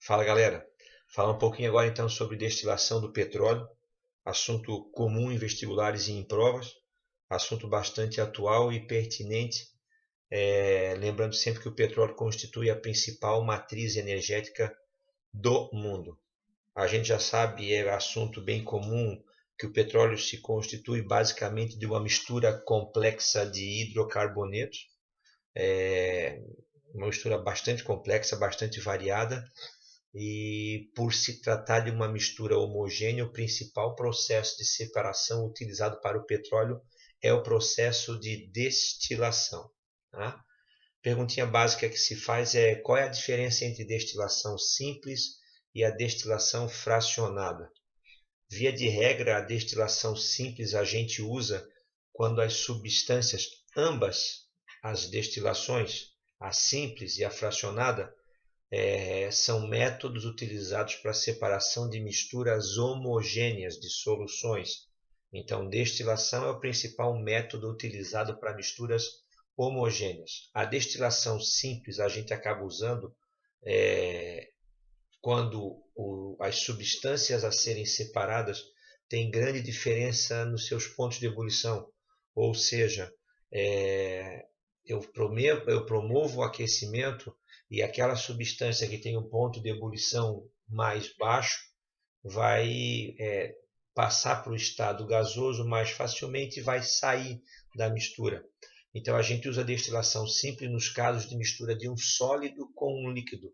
Fala galera, falar um pouquinho agora então sobre destilação do petróleo, assunto comum em vestibulares e em provas, assunto bastante atual e pertinente, lembrando sempre que o petróleo constitui a principal matriz energética do mundo. A gente já sabe, é assunto bem comum, que o petróleo se constitui basicamente de uma mistura complexa de hidrocarbonetos, uma mistura bastante complexa, bastante variada, e por se tratar de uma mistura homogênea, o principal processo de separação utilizado para o petróleo é o processo de destilação. Tá? Perguntinha básica que se faz é: qual é a diferença entre destilação simples e a destilação fracionada? Via de regra, a destilação simples a gente usa quando as substâncias, ambas as destilações, a simples e a fracionada, são métodos utilizados para separação de misturas homogêneas de soluções. Então, destilação é o principal método utilizado para misturas homogêneas. A destilação simples a gente acaba usando quando as substâncias a serem separadas têm grande diferença nos seus pontos de ebulição. Ou seja, eu promovo o aquecimento e aquela substância que tem um ponto de ebulição mais baixo vai passar para o estado gasoso mais facilmente e vai sair da mistura. Então a gente usa a destilação simples nos casos de mistura de um sólido com um líquido.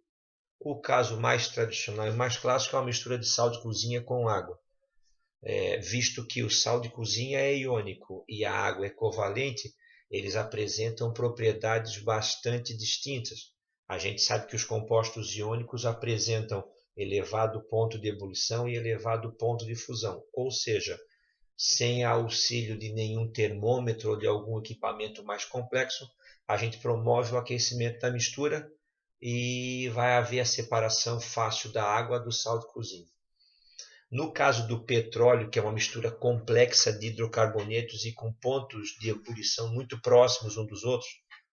O caso mais tradicional e mais clássico é uma mistura de sal de cozinha com água. Visto que o sal de cozinha é iônico e a água é covalente, eles apresentam propriedades bastante distintas. A gente sabe que os compostos iônicos apresentam elevado ponto de ebulição e elevado ponto de fusão, ou seja, sem auxílio de nenhum termômetro ou de algum equipamento mais complexo, a gente promove o aquecimento da mistura e vai haver a separação fácil da água do sal de cozinha. No caso do petróleo, que é uma mistura complexa de hidrocarbonetos e com pontos de ebulição muito próximos uns dos outros,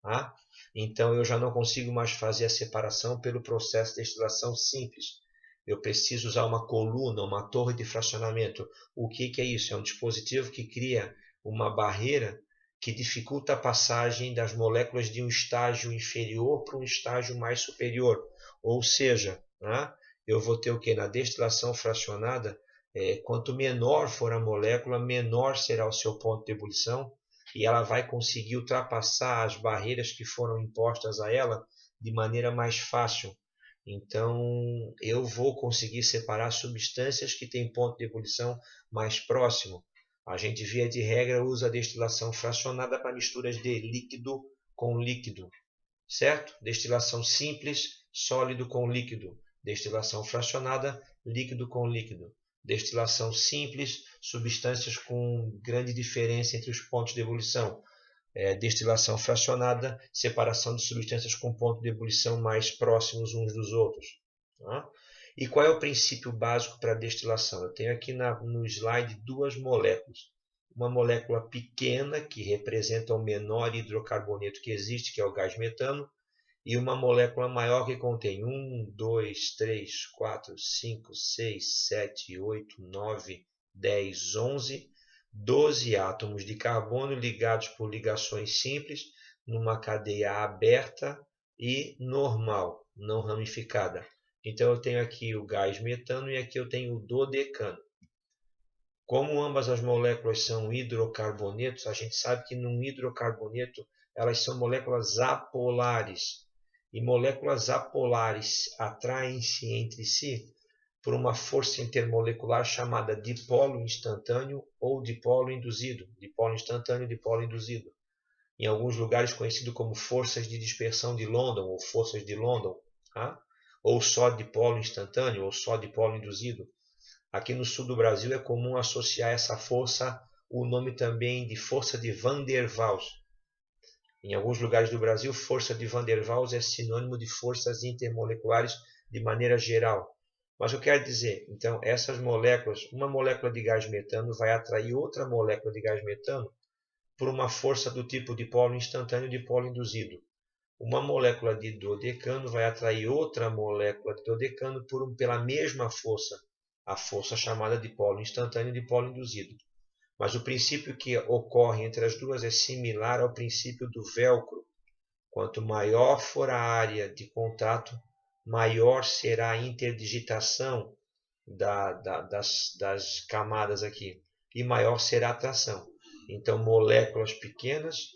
tá? Então eu já não consigo mais fazer a separação pelo processo de destilação simples. Eu preciso usar uma coluna, uma torre de fracionamento. O que é isso? É um dispositivo que cria uma barreira que dificulta a passagem das moléculas de um estágio inferior para um estágio mais superior. Ou seja, né, eu vou ter o que? Na destilação fracionada, quanto menor for a molécula, menor será o seu ponto de ebulição e ela vai conseguir ultrapassar as barreiras que foram impostas a ela de maneira mais fácil. Então, eu vou conseguir separar substâncias que têm ponto de ebulição mais próximo. A gente, via de regra, usa a destilação fracionada para misturas de líquido com líquido, certo? Destilação simples, sólido com líquido. Destilação fracionada, líquido com líquido. Destilação simples, substâncias com grande diferença entre os pontos de ebulição. Destilação fracionada, separação de substâncias com ponto de ebulição mais próximos uns dos outros. Tá? E qual é o princípio básico para a destilação? Eu tenho aqui no slide duas moléculas. Uma molécula pequena, que representa o menor hidrocarboneto que existe, que é o gás metano, e uma molécula maior que contém 1, 2, 3, 4, 5, 6, 7, 8, 9, 10, 11, 12 átomos de carbono ligados por ligações simples numa cadeia aberta e normal, não ramificada. Então eu tenho aqui o gás metano e aqui eu tenho o dodecano. Como ambas as moléculas são hidrocarbonetos, a gente sabe que num hidrocarboneto elas são moléculas apolares. E moléculas apolares atraem-se entre si por uma força intermolecular chamada dipolo instantâneo ou dipolo induzido. Dipolo instantâneo e dipolo induzido. Em alguns lugares conhecido como forças de dispersão de London ou forças de London. Tá? Ou só dipolo instantâneo ou só dipolo induzido. Aqui no sul do Brasil é comum associar essa força o nome também de força de Van der Waals. Em alguns lugares do Brasil, força de Van der Waals é sinônimo de forças intermoleculares de maneira geral. Mas eu quero dizer, então, essas moléculas, uma molécula de gás metano vai atrair outra molécula de gás metano por uma força do tipo dipolo instantâneo e dipolo induzido. uma molécula de duodecano vai atrair outra molécula de duodecano pela mesma força, a força chamada de polo instantâneo e de polo induzido. Mas o princípio que ocorre entre as duas é similar ao princípio do velcro. Quanto maior for a área de contato, maior será a interdigitação das camadas aqui e maior será a atração. Então, moléculas pequenas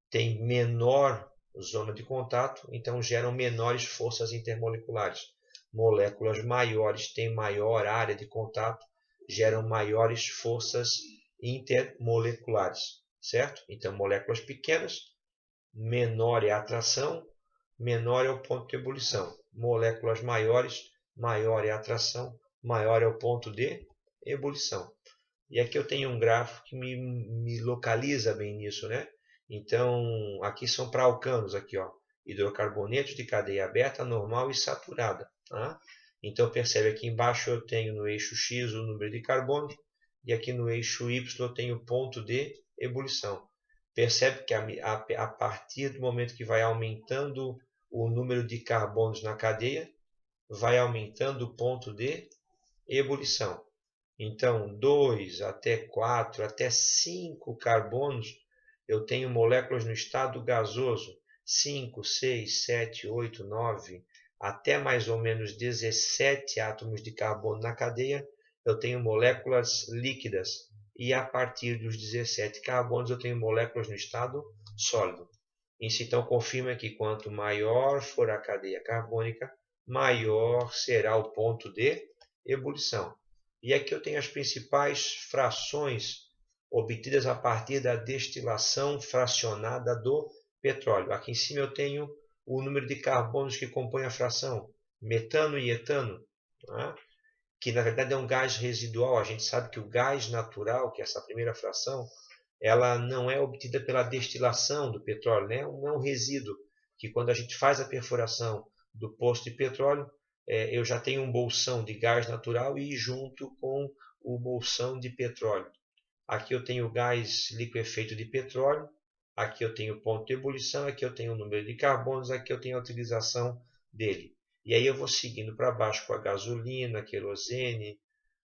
têm menor zona de contato, então geram menores forças intermoleculares. Moléculas maiores têm maior área de contato, geram maiores forças intermoleculares, certo? Então, moléculas pequenas, menor é a atração, menor é o ponto de ebulição. Moléculas maiores, maior é a atração, maior é o ponto de ebulição. E aqui eu tenho um gráfico que me localiza bem nisso, né? Então, aqui são para alcanos, aqui, ó, hidrocarbonetos de cadeia aberta, normal e saturada. Tá? Então, percebe aqui embaixo eu tenho no eixo X o número de carbonos e aqui no eixo Y eu tenho o ponto de ebulição. Percebe que a partir do momento que vai aumentando o número de carbonos na cadeia, vai aumentando o ponto de ebulição. Então, 2 até 4 até 5 carbonos, eu tenho moléculas no estado gasoso. 5, 6, 7, 8, 9, até mais ou menos 17 átomos de carbono na cadeia, eu tenho moléculas líquidas. E a partir dos 17 carbonos, eu tenho moléculas no estado sólido. Isso então confirma que quanto maior for a cadeia carbônica, maior será o ponto de ebulição. E aqui eu tenho as principais frações obtidas a partir da destilação fracionada do petróleo. Aqui em cima eu tenho o número de carbonos que compõem a fração, metano e etano, né? Que na verdade é um gás residual. A gente sabe que o gás natural, que é essa primeira fração, ela não é obtida pela destilação do petróleo, né? Não é um resíduo, que quando a gente faz a perfuração do poço de petróleo, eu já tenho um bolsão de gás natural e junto com o bolsão de petróleo. Aqui eu tenho o gás liquefeito de petróleo, aqui eu tenho o ponto de ebulição, aqui eu tenho o número de carbonos, aqui eu tenho a utilização dele. E aí eu vou seguindo para baixo com a gasolina, querosene,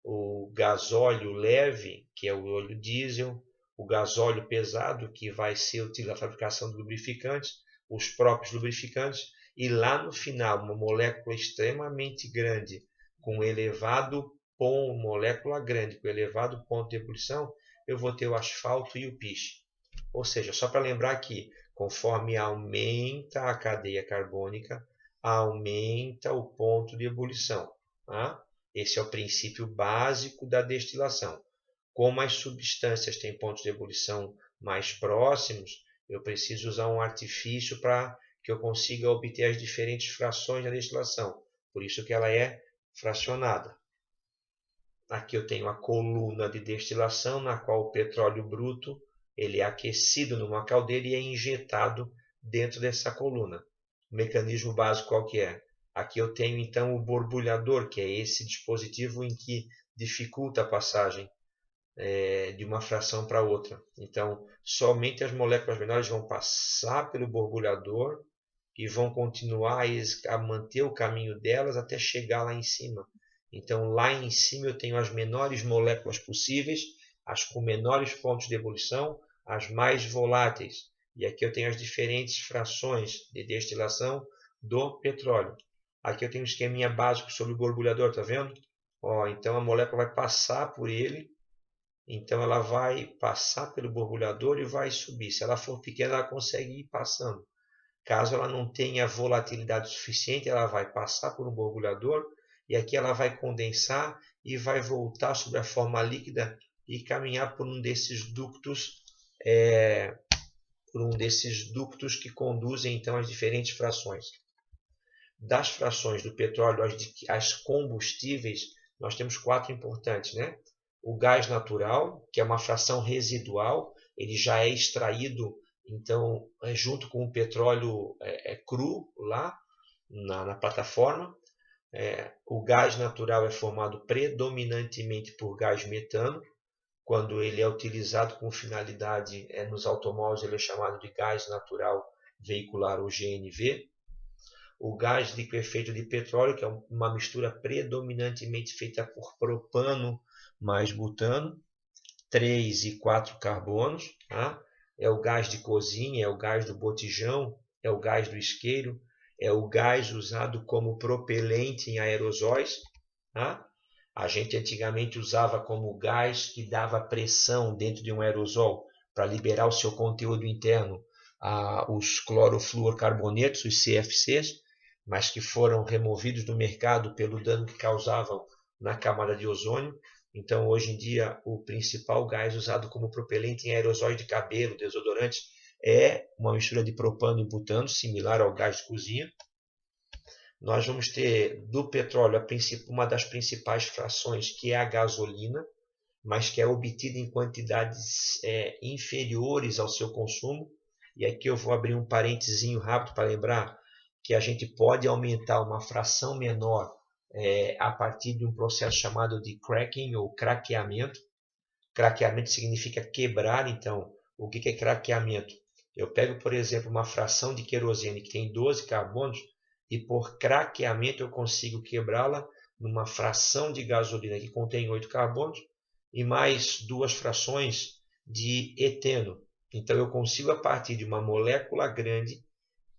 o gasóleo leve, que é o óleo diesel, o gasóleo pesado, que vai ser utilizado na fabricação de lubrificantes, os próprios lubrificantes, e lá no final, uma molécula extremamente grande, com elevado ponto, molécula grande, com elevado ponto de ebulição, eu vou ter o asfalto e o piche. Ou seja, só para lembrar que, conforme aumenta a cadeia carbônica, aumenta o ponto de ebulição. Tá? Esse é o princípio básico da destilação. Como as substâncias têm pontos de ebulição mais próximos, eu preciso usar um artifício para que eu consiga obter as diferentes frações da destilação. Por isso que ela é fracionada. Aqui eu tenho a coluna de destilação, na qual o petróleo bruto ele é aquecido numa caldeira e é injetado dentro dessa coluna. O mecanismo básico qual que é? Aqui eu tenho então o borbulhador, que é esse dispositivo em que dificulta a passagem de uma fração para outra. Então, somente as moléculas menores vão passar pelo borbulhador e vão continuar a manter o caminho delas até chegar lá em cima. Então, lá em cima eu tenho as menores moléculas possíveis, as com menores pontos de ebulição, as mais voláteis. E aqui eu tenho as diferentes frações de destilação do petróleo. Aqui eu tenho um esqueminha básico sobre o borbulhador, tá vendo? Então a molécula vai passar por ele, então ela vai passar pelo borbulhador e vai subir. Se ela for pequena, ela consegue ir passando. Caso ela não tenha volatilidade suficiente, ela vai passar por um borbulhador e aqui ela vai condensar e vai voltar sobre a forma líquida e caminhar por um desses ductos, que conduzem então as diferentes frações. Das frações do petróleo às combustíveis, nós temos 4 importantes, né? O gás natural, que é uma fração residual, ele já é extraído então junto com o petróleo cru lá na plataforma. O gás natural é formado predominantemente por gás metano. Quando ele é utilizado com finalidade nos automóveis, ele é chamado de gás natural veicular, ou GNV. O gás liquefeito de petróleo, que é uma mistura predominantemente feita por propano mais butano, 3 e 4 carbonos. Tá? É o gás de cozinha, é o gás do botijão, é o gás do isqueiro, é o gás usado como propelente em aerosóis. Tá? A gente antigamente usava como gás que dava pressão dentro de um aerosol para liberar o seu conteúdo interno, os clorofluorcarbonetos, os CFCs, mas que foram removidos do mercado pelo dano que causavam na camada de ozônio. Então, hoje em dia, o principal gás usado como propelente em aerosóis de cabelo, desodorantes, é uma mistura de propano e butano, similar ao gás de cozinha. Nós vamos ter do petróleo uma das principais frações, que é a gasolina, mas que é obtida em quantidades inferiores ao seu consumo. E aqui eu vou abrir um parentezinho rápido para lembrar que a gente pode aumentar uma fração menor a partir de um processo chamado de cracking ou craqueamento. Craqueamento significa quebrar. Então, o que é craqueamento? Eu pego, por exemplo, uma fração de querosene que tem 12 carbonos e por craqueamento eu consigo quebrá-la numa fração de gasolina que contém 8 carbonos e mais 2 frações de eteno. Então eu consigo, a partir de uma molécula grande,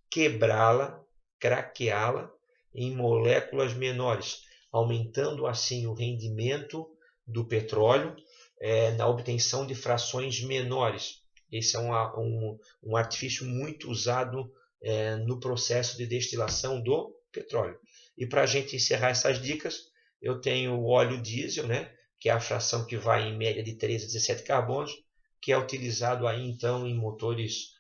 quebrá-la, craqueá-la em moléculas menores, aumentando assim o rendimento do petróleo na obtenção de frações menores. Esse é um artifício muito usado no processo de destilação do petróleo. E para a gente encerrar essas dicas, eu tenho o óleo diesel, né, que é a fração que vai em média de 13 a 17 carbonos, que é utilizado aí então em motores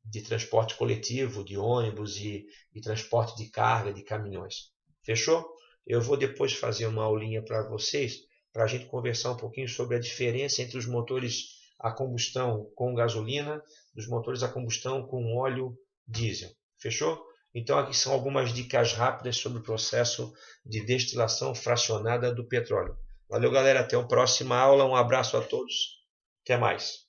de transporte coletivo, de ônibus e transporte de carga, de caminhões. Fechou? Eu vou depois fazer uma aulinha para vocês, para a gente conversar um pouquinho sobre a diferença entre os motores a combustão com gasolina, dos motores a combustão com óleo diesel. Fechou? Então aqui são algumas dicas rápidas sobre o processo de destilação fracionada do petróleo. Valeu, galera. Até a próxima aula. Um abraço a todos. Até mais.